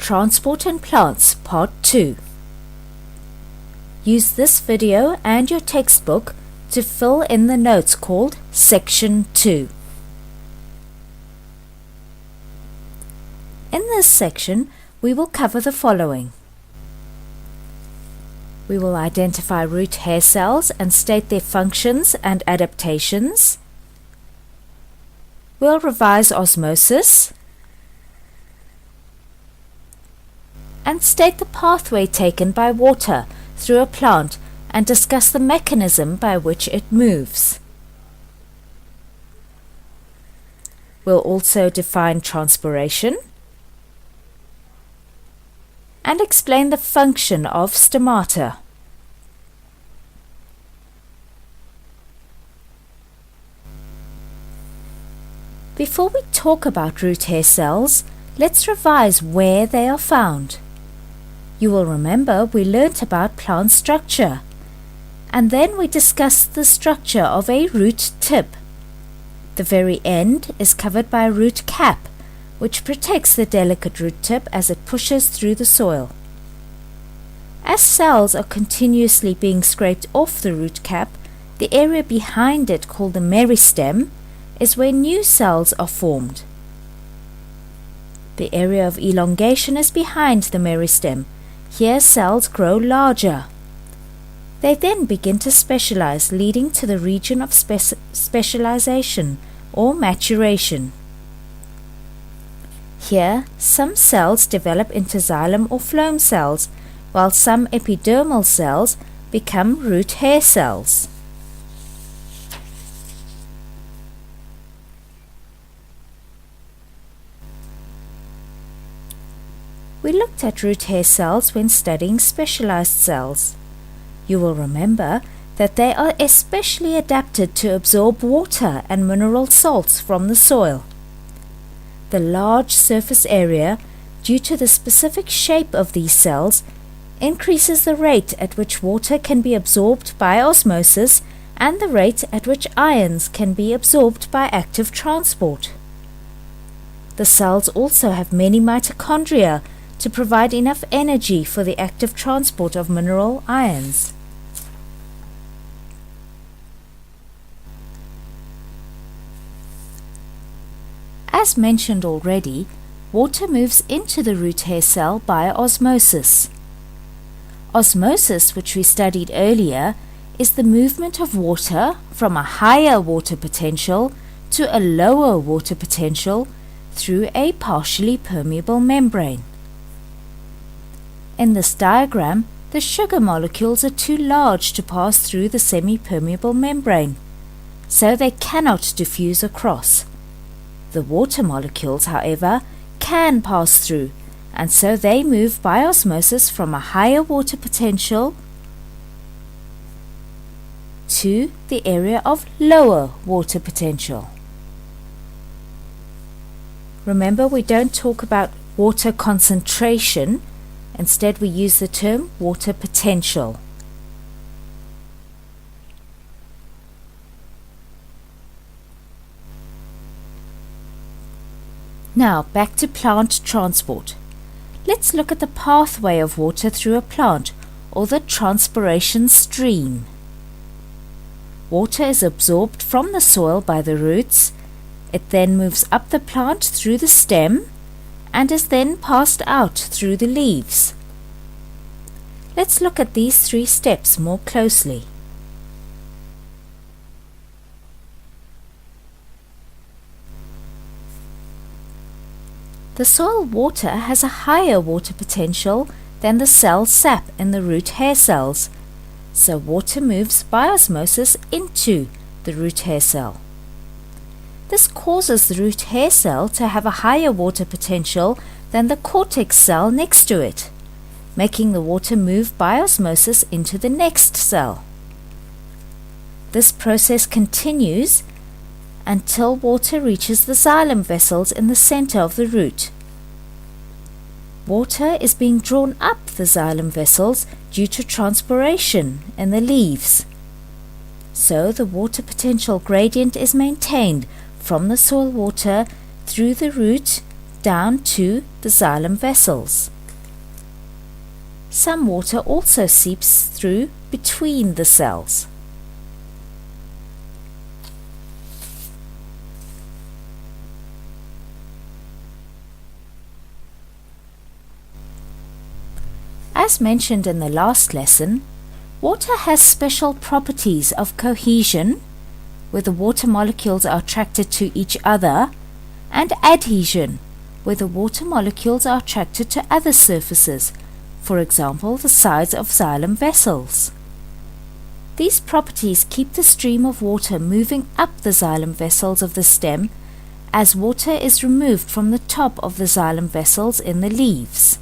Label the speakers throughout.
Speaker 1: Transport and Plants Part 2. Use this video and your textbook to fill in the notes called Section 2. In this section, we will cover the following. We will identify root hair cells and state their functions and adaptations. We'll revise osmosis and state the pathway taken by water through a plant and discuss the mechanism by which it moves. We'll also define transpiration and explain the function of stomata. Before we talk about root hair cells, let's revise where they are found. You will remember we learnt about plant structure, and then we discussed the structure of a root tip. The very end is covered by a root cap, which protects the delicate root tip as it pushes through the soil. As cells are continuously being scraped off the root cap, the area behind it, called the meristem, is where new cells are formed. The area of elongation is behind the meristem. Here cells grow larger. They then begin to specialize, leading to the region of specialization or maturation. Here, some cells develop into xylem or phloem cells, while some epidermal cells become root hair cells. We looked at root hair cells when studying specialized cells. You will remember that they are especially adapted to absorb water and mineral salts from the soil. The large surface area, due to the specific shape of these cells, increases the rate at which water can be absorbed by osmosis and the rate at which ions can be absorbed by active transport. The cells also have many mitochondria to provide enough energy for the active transport of mineral ions. As mentioned already, water moves into the root hair cell by osmosis. Osmosis, which we studied earlier, is the movement of water from a higher water potential to a lower water potential through a partially permeable membrane. In this diagram, the sugar molecules are too large to pass through the semi-permeable membrane, so they cannot diffuse across. The water molecules, however, can pass through, and so they move by osmosis from a higher water potential to the area of lower water potential. Remember, we don't talk about water concentration. Instead, we use the term water potential. Now, back to plant transport. Let's look at the pathway of water through a plant, or the transpiration stream. Water is absorbed from the soil by the roots. It then moves up the plant through the stem and is then passed out through the leaves. Let's look at these three steps more closely. The soil water has a higher water potential than the cell sap in the root hair cells, so water moves by osmosis into the root hair cell. This causes the root hair cell to have a higher water potential than the cortex cell next to it, making the water move by osmosis into the next cell. This process continues until water reaches the xylem vessels in the center of the root. Water is being drawn up the xylem vessels due to transpiration in the leaves. So the water potential gradient is maintained from the soil water through the root down to the xylem vessels. Some water also seeps through between the cells. As mentioned in the last lesson, water has special properties of cohesion, where the water molecules are attracted to each other, and adhesion, where the water molecules are attracted to other surfaces, for example the sides of xylem vessels. These properties keep the stream of water moving up the xylem vessels of the stem as water is removed from the top of the xylem vessels in the leaves.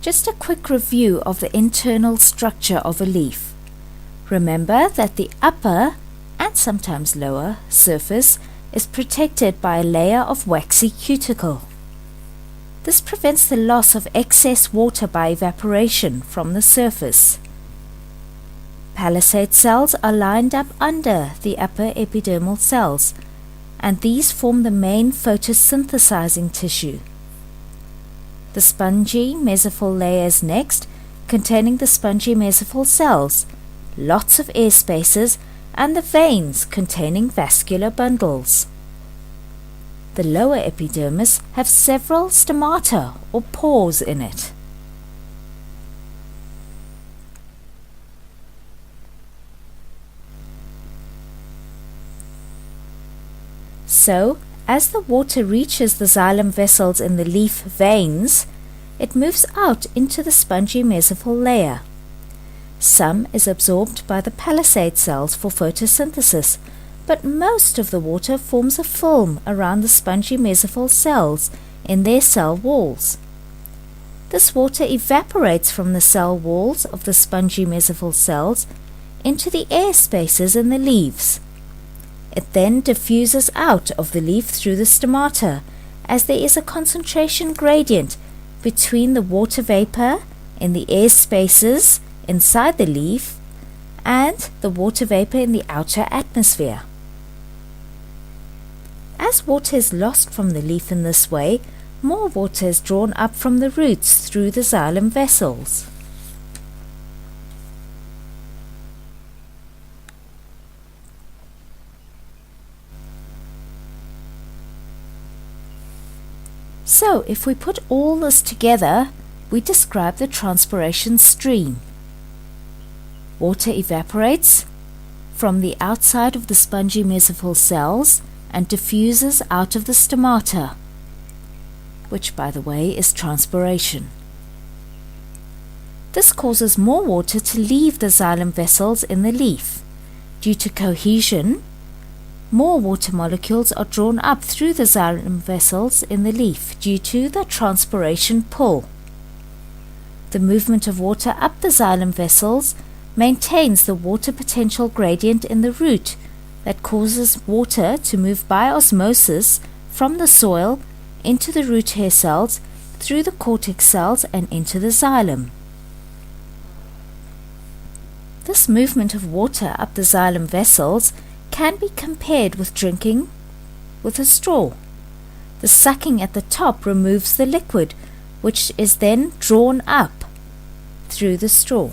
Speaker 1: Just a quick review of the internal structure of a leaf. Remember that the upper and sometimes lower surface is protected by a layer of waxy cuticle. This prevents the loss of excess water by evaporation from the surface. Palisade cells are lined up under the upper epidermal cells, and these form the main photosynthesizing tissue. The spongy mesophyll layer is next, containing the spongy mesophyll cells, lots of air spaces, and the veins containing vascular bundles. The lower epidermis have several stomata or pores in it. So, as the water reaches the xylem vessels in the leaf veins, it moves out into the spongy mesophyll layer. Some is absorbed by the palisade cells for photosynthesis, but most of the water forms a film around the spongy mesophyll cells in their cell walls. This water evaporates from the cell walls of the spongy mesophyll cells into the air spaces in the leaves. It then diffuses out of the leaf through the stomata, as there is a concentration gradient between the water vapor in the air spaces inside the leaf and the water vapor in the outer atmosphere. As water is lost from the leaf in this way, more water is drawn up from the roots through the xylem vessels. So, if we put all this together, we describe the transpiration stream. Water evaporates from the outside of the spongy mesophyll cells and diffuses out of the stomata, which by the way is transpiration. This causes more water to leave the xylem vessels in the leaf. Due to cohesion, more water molecules are drawn up through the xylem vessels in the leaf due to the transpiration pull. The movement of water up the xylem vessels maintains the water potential gradient in the root that causes water to move by osmosis from the soil into the root hair cells, through the cortex cells and into the xylem. This movement of water up the xylem vessels can be compared with drinking with a straw. The sucking at the top removes the liquid, which is then drawn up through the straw.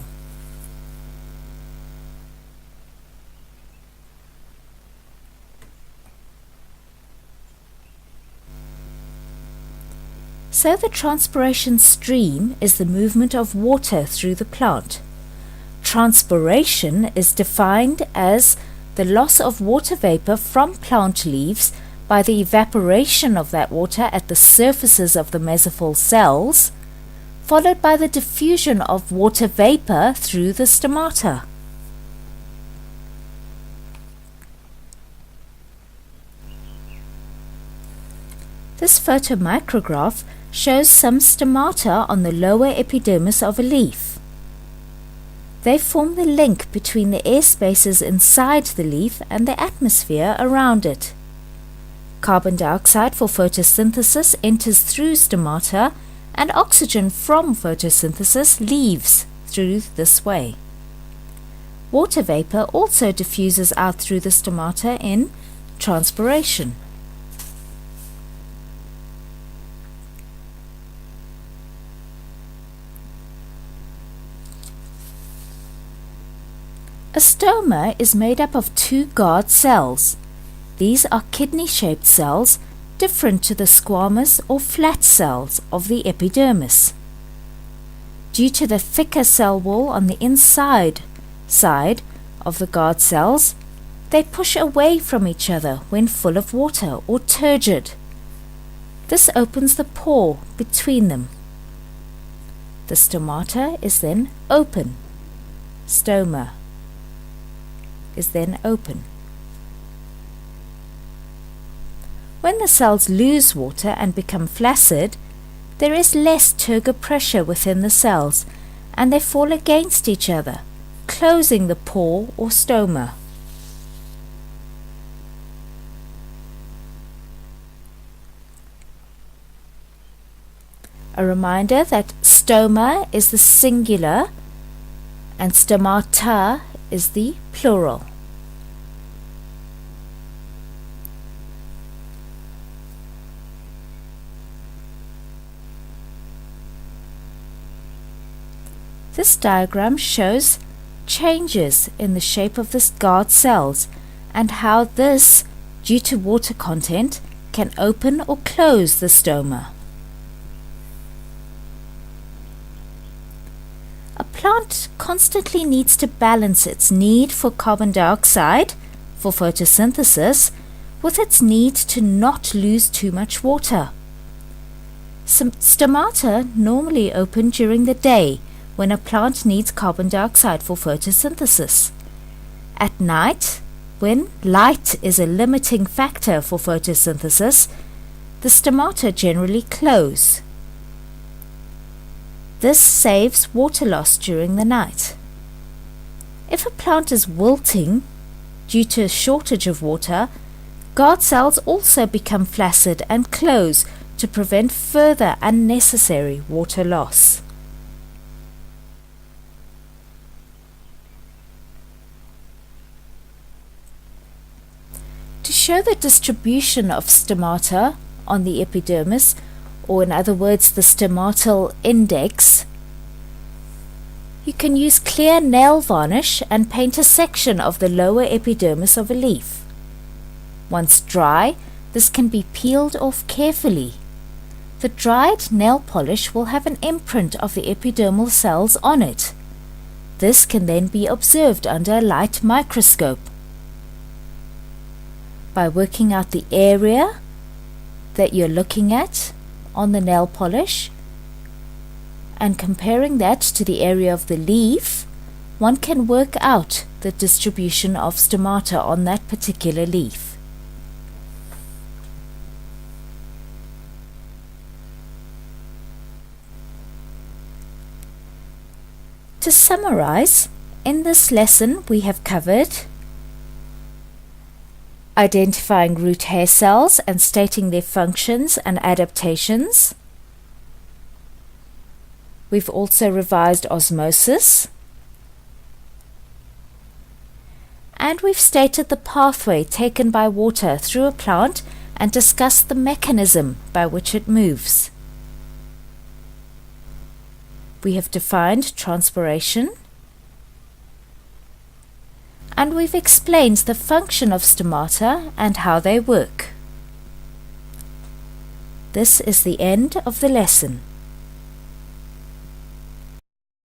Speaker 1: So the transpiration stream is the movement of water through the plant. Transpiration is defined as the loss of water vapor from plant leaves by the evaporation of that water at the surfaces of the mesophyll cells, followed by the diffusion of water vapor through the stomata. This photomicrograph shows some stomata on the lower epidermis of a leaf. They form the link between the air spaces inside the leaf and the atmosphere around it. Carbon dioxide for photosynthesis enters through stomata, and oxygen from photosynthesis leaves through this way. Water vapor also diffuses out through the stomata in transpiration. A stoma is made up of two guard cells. These are kidney-shaped cells different to the squamous or flat cells of the epidermis. Due to the thicker cell wall on the inside side of the guard cells, they push away from each other when full of water or turgid. This opens the pore between them. The stomata is then open. Stoma is then open. When the cells lose water and become flaccid, there is less turgor pressure within the cells and they fall against each other, closing the pore or stoma. A reminder that stoma is the singular and stomata is the plural. This diagram shows changes in the shape of the guard cells and how this, due to water content, can open or close the stoma. A plant constantly needs to balance its need for carbon dioxide for photosynthesis with its need to not lose too much water. Stomata normally open during the day when a plant needs carbon dioxide for photosynthesis. At night, when light is a limiting factor for photosynthesis, the stomata generally close. This saves water loss during the night. If a plant is wilting due to a shortage of water, guard cells also become flaccid and close to prevent further unnecessary water loss. To show the distribution of stomata on the epidermis, or in other words the stomatal index, you can use clear nail varnish and paint a section of the lower epidermis of a leaf. Once dry, this can be peeled off carefully. The dried nail polish will have an imprint of the epidermal cells on it. This can then be observed under a light microscope. By working out the area that you're looking at on the nail polish and comparing that to the area of the leaf, one can work out the distribution of stomata on that particular leaf. To summarize, in this lesson we have covered identifying root hair cells and stating their functions and adaptations. We've also revised osmosis. And we've stated the pathway taken by water through a plant and discussed the mechanism by which it moves. We have defined transpiration. And we've explained the function of stomata and how they work. This is the end of the lesson.